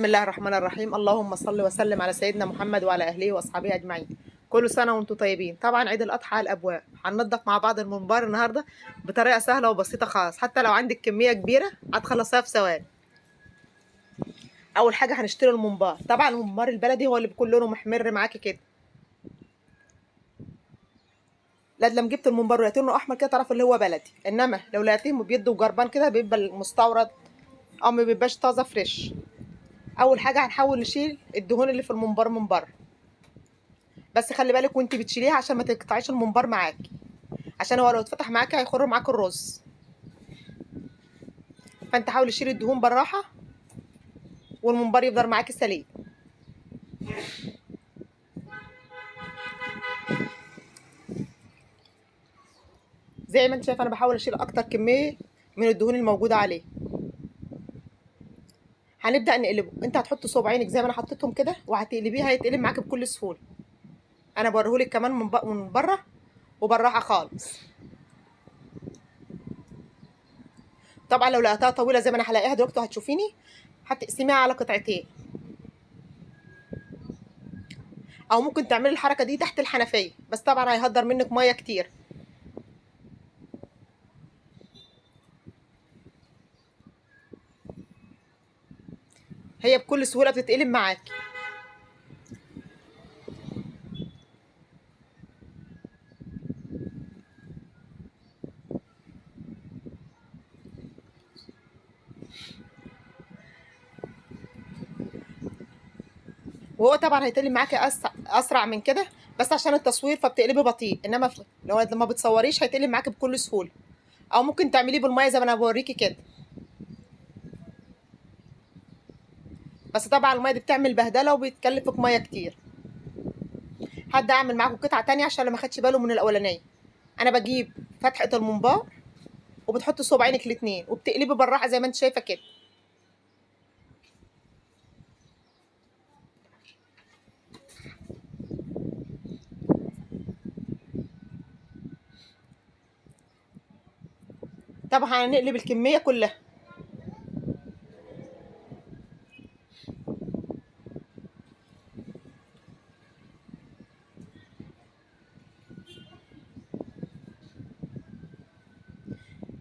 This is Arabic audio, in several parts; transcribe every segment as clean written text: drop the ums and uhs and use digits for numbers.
بسم الله الرحمن الرحيم. اللهم صل وسلم على سيدنا محمد وعلى اهله واصحابه اجمعين. كل سنه وانتم طيبين. طبعا عيد الاضحى على الابواب، هننضف مع بعض الممبار النهارده بطريقه سهله وبسيطه خالص. حتى لو عندك كميه كبيره هتخلصيها في ثواني. اول حاجه هنشتري الممبار. طبعا الممبار البلدي هو اللي بيكون لونه محمر معاكي كده. لا لما جبت الممبار ولقيت لونه احمر كده تعرف اللي هو بلدي، انما لو لقيتيه بيده وجربان كده بيبقى المستورد او ما بيبقاش طازه فريش. اول حاجه هنحاول نشيل الدهون اللي في الممبار من بره، بس خلي بالك وانت بتشيليها عشان ما تقطعيش الممبار معاكي، عشان هو لو اتفتح معاكي هيخر معاك الرز. فانت حاولي تشيلي الدهون بالراحه والممبار يفضل معاكي سليم. زي ما انت شايفه انا بحاول اشيل اكتر كميه من الدهون الموجوده عليه. هنبدا نقلبه. انت هتحطي صباعينك زي ما انا حطيتهم كده وهتقلبيه، هيتقلب معاكي بكل سهوله. انا بوريهولك كمان من بره وبالراحه خالص. طبعا لو لقيتها طويله زي ما انا هلاقيها دلوقتي هتشوفيني هتقسميها على قطعتين، او ممكن تعملي الحركه دي تحت الحنفيه، بس طبعا هيهدر منك ميه كتير. هي بكل سهوله بتتقلب معاكي. وهو طبعا هيتقلب معاكي اسرع من كده، بس عشان التصوير فبتقلبي بطيء، انما لو لما بتصوريش هيتقلب معاكي بكل سهوله. او ممكن تعمليه بالميه زي ما انا بوريكي كده، بس طبعا الميه دي بتعمل بهدله وبتكلفك ميه كتير. هبدا اعمل معاكم قطعه تانية عشان اللي ما خدش باله من الاولانيه. انا بجيب فتحه الممبار وبتحطي صباعينك الاتنين وبتقلبي بالراحه زي ما انت شايفه كده. طبعا هنقلب الكميه كلها.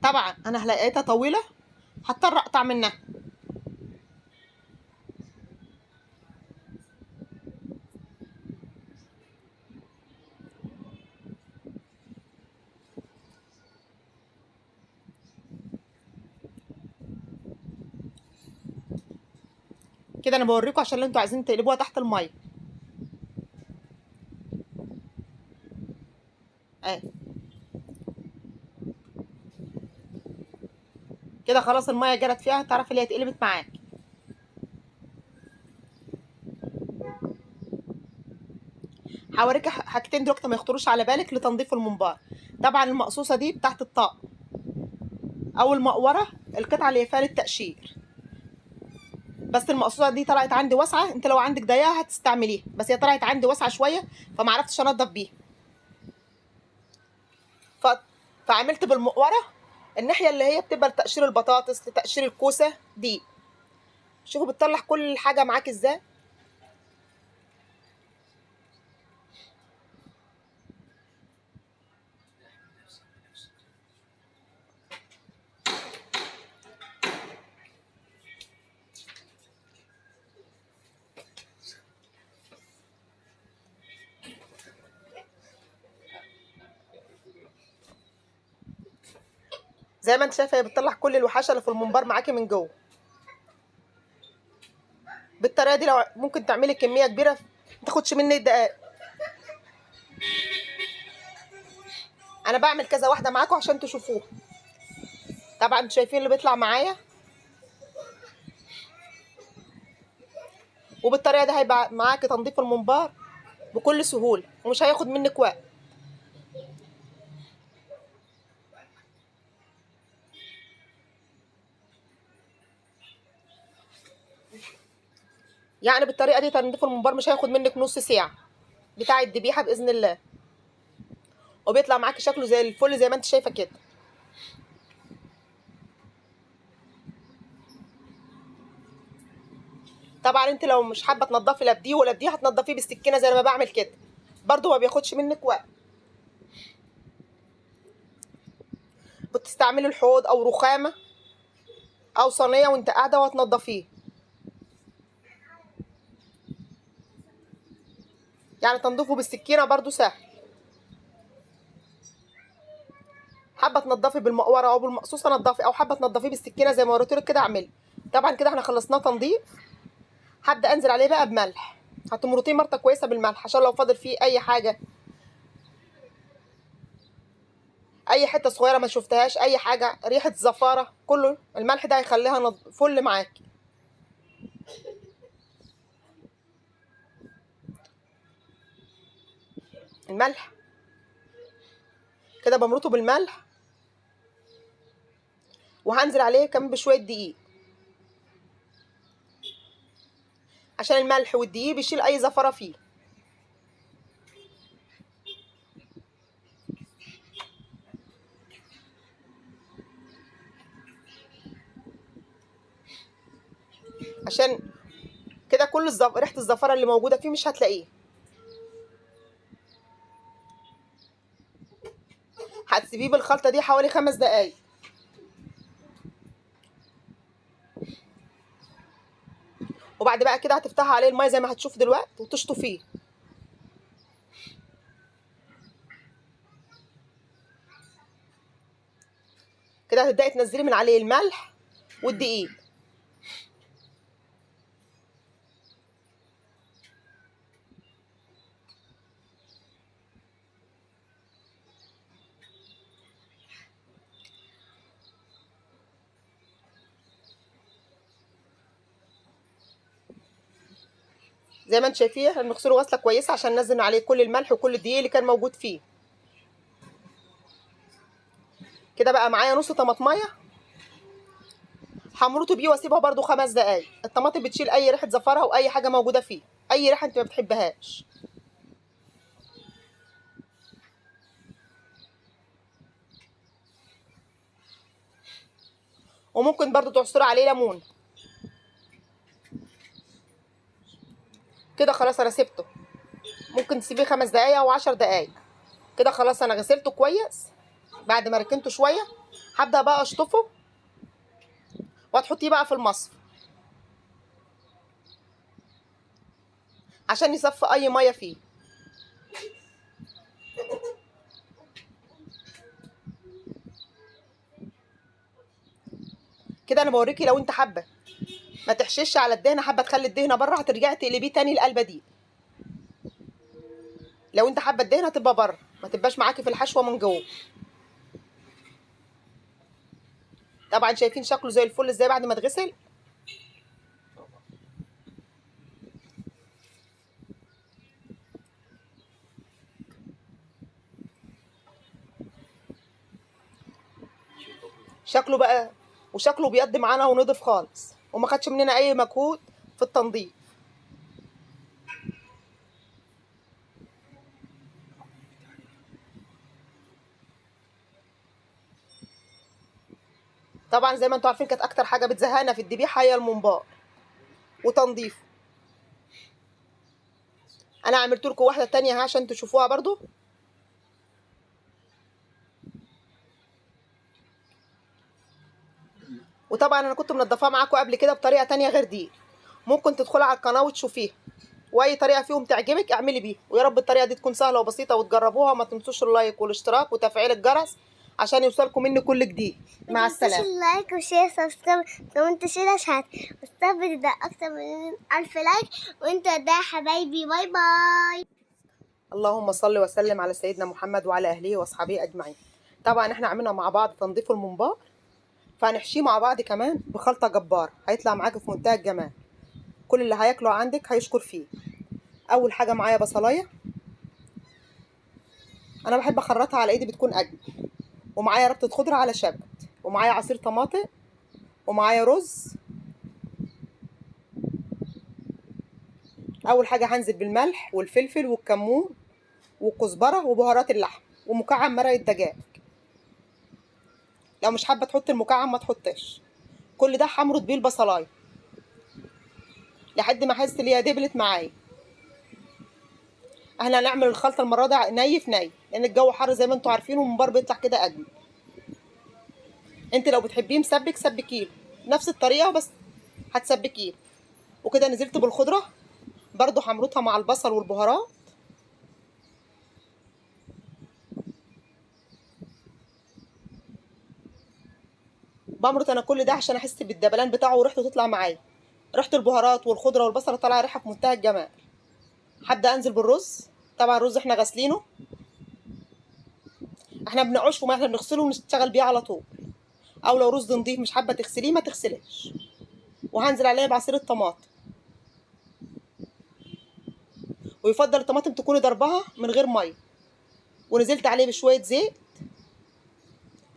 طبعا انا لقيتها طويله هضطر اقطع منها. كده انا بوريكم عشان اللي انتوا عايزين تقلبوها تحت الميه. اهي كده خلاص الميه جرت فيها، تعرفي اللي هي اتقلبت معاك. هوريك حاجتين دلوقتي ما يخطروش على بالك لتنظيف الممبار. طبعا المقصوصه دي بتاعت الطاق، او المقوره القطعه اللي فيها للتقشير. بس المقصوصه دي طلعت عندي واسعه، انت لو عندك ضيقه هتستعمليها، بس هي طلعت عندي واسعه شويه فما عرفتش انضف بيها. ف... فعملت بالمقوره الناحيه اللي هي بتبقى لتقشير البطاطس لتقشير الكوسه دي. شوفوا بتطلع كل حاجه معاك ازاي. زي ما انت شايفه هي بتطلع كل الوحاشه اللي في الممبار معاكي من جوه. بالطريقه دي لو ممكن تعملي كميه كبيره ما تاخدش مني دقايق. انا بعمل كذا واحده معاكم عشان تشوفوها. طبعا انتوا شايفين اللي بيطلع معايا، وبالطريقه دي هيبقى معاكي تنظيف الممبار بكل سهوله ومش هياخد منك وقت. يعني بالطريقه دي تنظيف الممبار مش هياخد منك نص ساعه بتاع الذبيحه باذن الله، وبيطلع معاكي شكله زي الفل زي ما انت شايفه كده. طبعا انت لو مش حابه تنضفي لا بدي ولا بدي هتنضفيه بالسكينه زي ما بعمل كده، برضو ما بياخدش منك وقت. بتستعملي الحوض او رخامه او صينيه وانت قاعده وهتنضفيه. يعني تنظيفه بالسكينه برضو سهل. حابه تنضفي بالمقوره او بالمقصوصه نضفي، او حابه تنضفيه بالسكينه زي ما وريتلك كده اعملي. طبعا كده احنا خلصناه تنظيف. هبدا انزل عليه بقى بملح. هتمرطيه مرطه كويسه بالملح عشان لو فاضل فيه اي حاجه، اي حته صغيره ما شفتهاش، اي حاجه ريحه زفاره، كله الملح ده هيخليها فل معاكي. الملح كده بمرطه بالملح، وهنزل عليه كمان بشويه دقيق عشان الملح والدقيق بيشيل اي زفره فيه. عشان كده كل ريحه الزفره اللي موجوده فيه مش هتلاقيه. هتسيبيه بالخلطه دي حوالي 5 دقايق. وبعد بقى كده هتفتحي عليه الميه زي ما هتشوف دلوقتي وتشطفيه. كده هتبداي تنزلي من عليه الملح والدقيق. زي ما انتم شايفين احنا بنغسله غسله كويسه عشان ننزل عليه كل الملح وكل الدقيق اللي كان موجود فيه. كده بقى معايا نص طماطميه همرطه بيه واسيبها برده 5 دقايق. الطماطم بتشيل اي ريحه زفاره او اي حاجه موجوده فيه، اي ريحه انت ما بتحبهاش. وممكن برده تعصري عليه ليمون. كده خلاص انا سبته، ممكن تسيبيه 5 دقايق او 10 دقايق. كده خلاص انا غسلته كويس. بعد ما ركنته شويه هبدا بقى اشطفه وهتحطيه بقى في المصفى عشان يصفي اي ميه فيه. كده انا بوريكي لو انت حابه ما تحشش على الدهنه، حابه تخلي الدهنه بره هترجعي تقلبيه تاني القلبه دي. لو انت حابه الدهنه تبقى بره ما تبقاش معاكي في الحشوه من جوه. طبعا شايفين شكله زي الفل ازاي بعد ما اتغسل. شكله بقى وشكله بيض معانا ونضف خالص وما خدش مننا اي مجهود في التنظيف. طبعا زي ما انتوا عارفين كانت اكتر حاجه بتزهقنا في الذبيحه هي الممبار وتنظيفه. انا عملت لكم واحده تانية عشان تشوفوها برضو. وطبعا انا كنت منضفاها معاكم قبل كده بطريقه تانية غير دي، ممكن تدخلي على القناه وتشوفيها، واي طريقه فيهم تعجبك اعملي بيها. ويا رب الطريقه دي تكون سهله وبسيطه وتجربوها. وما تنسوش اللايك والاشتراك وتفعيل الجرس عشان يوصلكم مني كل جديد. مع السلامه. اللايك وشير سبسكرايب كمان تشيل اشهر واستقبل ده اكتر من 1000 لايك. وانتوا ده حبايبي، باي باي. اللهم صل وسلم على سيدنا محمد وعلى اهله واصحابه اجمعين. طبعا احنا عملنا مع بعض تنظيف الممبار، فهنحشيه مع بعض كمان بخلطه جبار هيطلع معاكي في منتهى الجمال. كل اللي هياكله عندك هيشكر فيه. اول حاجه معايا بصلايه، انا بحب اخرطها على ايدي بتكون اجمل. ومعايا ربطه خضره على شبت، ومعايا عصير طماطم، ومعايا رز. اول حاجه هنزل بالملح والفلفل والكمون والكزبره وبهارات اللحم ومكعب مرق الدجاج. لو مش حابه تحطي المكعب ما تحطيش. كل ده همرط بيه البصلايه لحد ما احس ان هي دبلت معايا. احنا هنعمل الخلطه المره دي ني في ني، لان الجو حر زي ما انتوا عارفين، والممبار بيطلع كده اجمل. انت لو بتحبيه مسبك سبكيه نفس الطريقه، بس هتسبكيه. وكده نزلت بالخضره برضو حمرتها مع البصل والبهارات. بمرط انا كل ده عشان احس بالدبلان بتاعه وريحته تطلع معايا. ريحه البهارات والخضره والبصل طالعه ريحه في منتهى الجمال. هبدا انزل بالرز. طبعا الرز احنا غاسلينه، احنا بنقعش في ميه، احنا بنغسله ونشتغل بيه على طول. او لو رز نضيف مش حابه تغسليه ما تغسليش. وهنزل عليه بعصير الطماطم، ويفضل الطماطم تكوني ضربها من غير ميه. ونزلت عليه بشويه زيت.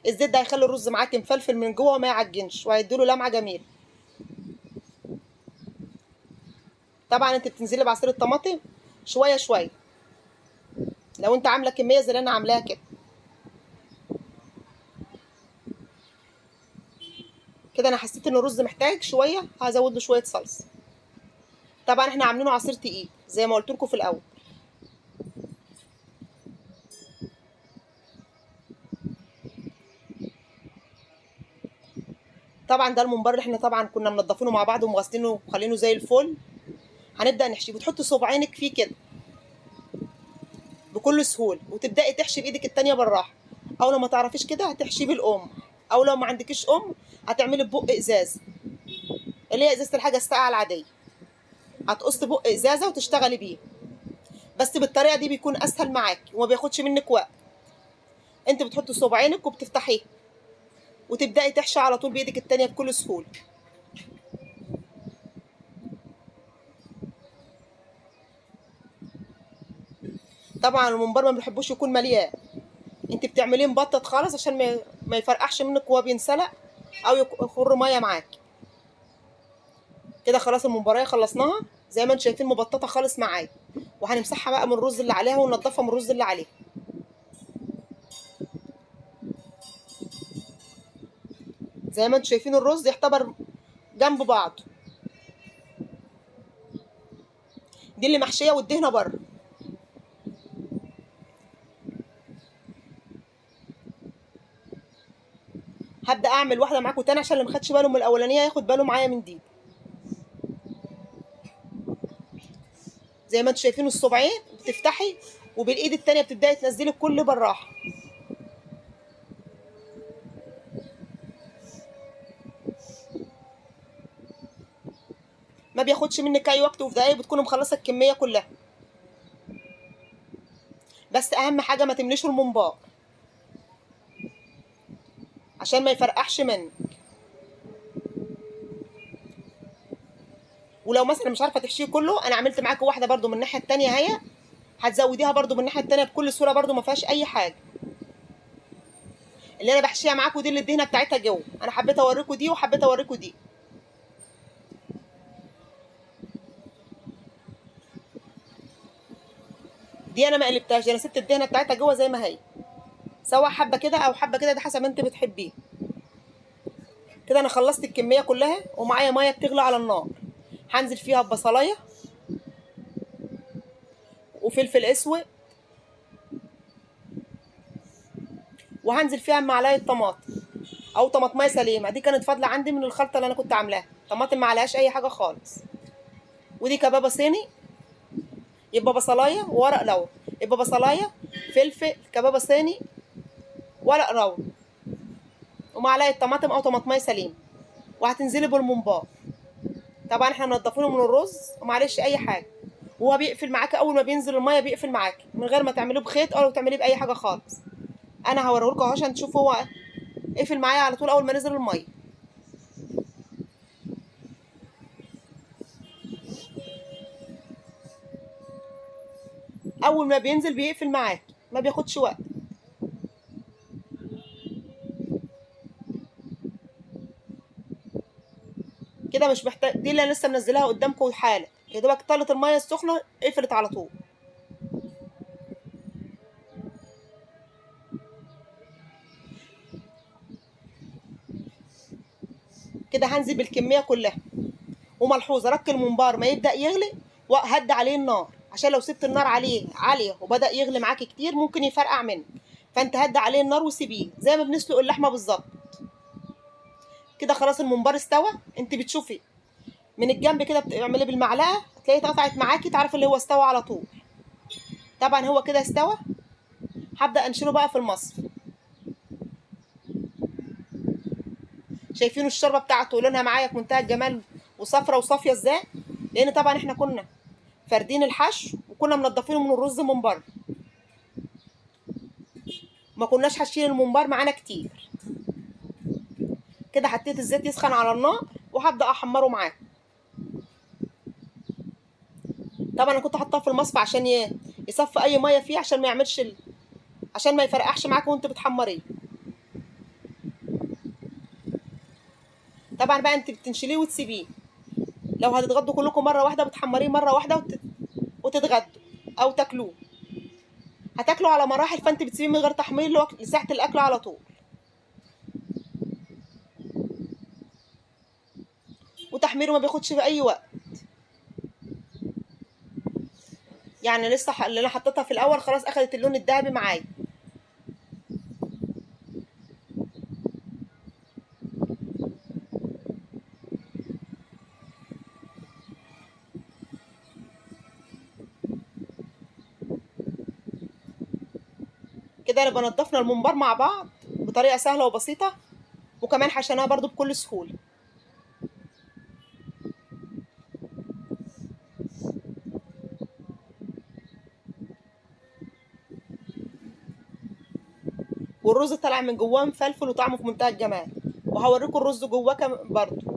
الزيت ده هيخلي الرز معاكي مفلفل من جوه وما يعجنش، وهيديله لمعه جميله. طبعا انت بتنزلي بعصير الطماطم شويه شويه، لو انت عامله كميه زي اللي انا عاملاها كده. كده انا حسيت ان الرز محتاج شويه، هزود له شويه صلصه. طبعا احنا عاملينه عصير تقيل زي ما قلت لكم في الاول. طبعا ده الممبار اللي احنا طبعا كنا منضفينه مع بعض ومغسلينه وخلينه زي الفل. هنبدا نحشيه، بتحطي صباعينك فيه كده بكل سهوله، وتبداي تحشي بايدك التانيه بالراحه. او لو ما تعرفيش كده هتحشيه بالام، او لو ما عندكيش هتعملي ببق ازاز، اللي هي ازازه الحاجه الساقعه العاديه. هتقصي بق ازازه وتشتغلي بيه. بس بالطريقه دي بيكون اسهل معاكي وما بياخدش منك وقت. انت بتحطي صباعينك وبتفتحيه، وتبداي تحشي على طول بايدك التانيه بكل سهوله. طبعا الممبار ما بنحبوش يكون مليان، انت بتعمليه مبطط خالص عشان ما يفرقعش منك وهو بينسلق، او يخر ميه معاكي. كده خلاص الممباريه خلصناها زي ما انتم شايفين مبططه خالص معايا. وهنمسحها بقى من الرز اللي عليها وننضفها من الرز اللي عليها. زي ما انتم شايفين الرز يعتبر جنب بعض. دي اللي محشيه والدهنه بره. هبدا اعمل واحده معاكم تاني عشان اللي ما خدش باله من الاولانيه ياخد باله معايا من دي. زي ما انتم شايفين الصبعين بتفتحي، وبالايد التانيه بتبداي تنزلي الكل بالراحه. ما بياخدش منك اي وقت، وفي دقايق بتكوني مخلصه الكميه كلها. بس اهم حاجه ما تمليش الممبار عشان ما يفرقعش منك. ولو مثلا مش عارفه تحشيه كله، انا عملت معاكم واحده برده من الناحيه التانيه اهي، هتزوديها برده من الناحيه التانيه بكل سهوله، برده ما فيهاش اي حاجه. اللي انا بحشيها معاكم دي اللي الدهنه بتاعتها جوه، انا حبيت اوريكم دي وحبيت اوريكم دي. دي انا ما قلبتهاش، انا سبت الدهنه بتاعتها جوه زي ما هي، سواء حبه كده او حبه كده، ده حسب ما انت بتحبيه. كده انا خلصت الكميه كلها، ومعايا ميه بتغلي على النار. هنزل فيها ببصلايه وفلفل اسود، وهنزل فيها معلقه طماطم او طماطمايه سليمه. دي كانت فاضله عندي من الخلطه اللي انا كنت عاملاها، طماطم ما عليهاش اي حاجه خالص. ودي كبابه صيني، يبقى بصلايه وورق لورا، يبقى بصلايه فلفل كبابه صيني ورق لورا، ومعلقه طماطم او طماطمايه سليمه. وهتنزلي بالممبار. طبعا احنا منضفينه من الرز ومعلش اي حاجه. وهو بيقفل معاكي اول ما بينزل الميه، بيقفل معاكي من غير ما تعمليه بخيط او تعمليه باي حاجه خالص. انا هوريهولكم اهو عشان تشوفوا هو قفل معايا على طول اول ما نزل الميه. اول ما بينزل بيقفل معاك، ما بياخدش وقت. كده مش محتاج، دي اللي انا لسه منزلاها قدامكم حالا، يا دوبك طلت الميه السخنه قفلت على طول. كده هنزل بالكميه كلها، وملحوظه، رك الممبار ما يبدا يغلي وهدي عليه النار، عشان لو سبت النار عليه عاليه وبدا يغلي معاكي كتير ممكن يفرقع منك. فانت هدي عليه النار وسيبيه زي ما بنسلق اللحمه بالظبط. كده خلاص الممبار استوى. انت بتشوفي من الجنب كده، بتعملي بالمعلقه تلاقيه اتقطعت معاكي، تعرفي اللي هو استوى على طول. طبعا هو كده استوى. هبدا انشره بقى في المصفى. شايفينه الشوربه بتاعته لونها معايا في منتهى الجمال وصفرة وصافيه ازاي؟ لان طبعا احنا كنا فاردين الحشو وكنا منضفينه من الرز من بره، ما كناش حاشين الممبار معانا كتير. كده حطيت الزيت يسخن على النار وهبدا احمره معاك. طبعا انا كنت حاطاه في المصفى عشان يصفي اي ميه فيه، عشان ما يعملش عشان ما يفرقعش معاك وانت بتحمريه. طبعا بقى انت بتنشليه وتسيبيه. لو هتتغدوا كلكم مره واحده بتحمريه مره واحده وتتغدوا او تاكلوه. هتاكلوا على مراحل، فانت بتسيبيه من غير تحمير لساعه الاكل على طول. وتحميره ما بياخدش في اي وقت. يعني لسه اللي انا حطيتها في الاول خلاص اخدت اللون الذهبي معايا. كده نبقى نضفنا الممبار مع بعض بطريقه سهله وبسيطه، وكمان حشيناها برضو بكل سهوله. والرز طالع من جواه مفلفل وطعمه في منتهى الجمال. وهوريكم الرز جواه برضو.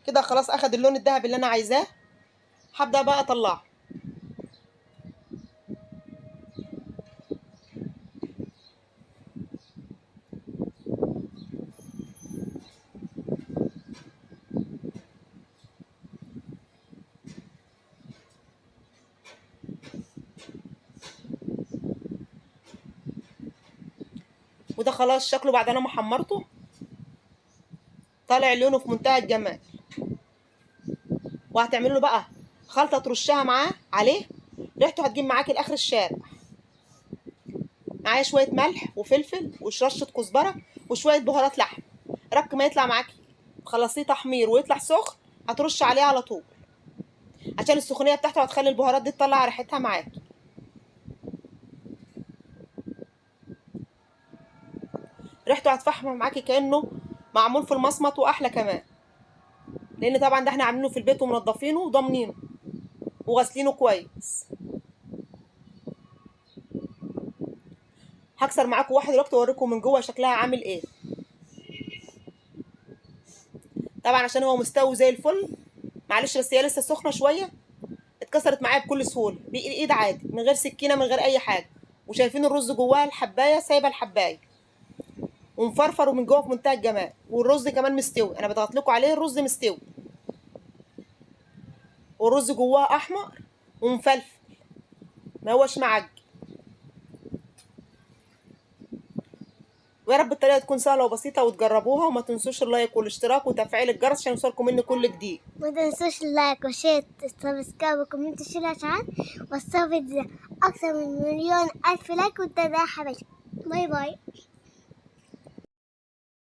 كده خلاص اخد اللون الذهبي اللي انا عايزاه. هبدا بقى اطلعه. وده خلاص شكله بعد انا ما حمرته طالع لونه في منتهى الجمال. وهتعملوا له بقى خلطه ترشها معاه عليه، ريحته هتجيب معاكي لاخر الشارع. معايا شويه ملح وفلفل ورشه كزبره وشويه بهارات لحم. رك ما يطلع معاكي تخلصيه تحمير ويطلع سخن، هترش عليه على طول، عشان السخونيه بتاعته هتخلي البهارات دي تطلع ريحتها معاكي. ريحته هتفحم معاكي كانه معمول في المصمت، واحلى كمان، لان طبعا ده احنا عاملينه في البيت ومنضفينه وضامنينه وغاسلينه كويس. هكسر معاكم واحد دلوقتي اوريكم من جوه شكلها عامل ايه. طبعا عشان هو مستوي زي الفل، معلش بس هي لسه سخنه شويه، اتكسرت معايا بكل سهوله بالايد عادي من غير سكينه من غير اي حاجه. وشايفين الرز جواها الحبايه سايبه الحبايه ومفرفر ومن جوه في منتهى الجمال. والرز كمان مستوي، انا بضغط لكم عليه الرز مستوي، والرز جواه احمر ومفلفل ما هوش معجن. ويا رب الطريقه تكون سهله وبسيطه وتجربوها، وما تنسوش اللايك والاشتراك وتفعيل الجرس عشان يوصلكم مني كل جديد. ما تنسوش اللايك وشير سبسكرايب وكومنت وشير اشعار وصفت اكثر من مليون الف لايك وانت ده حبيبي. باي باي.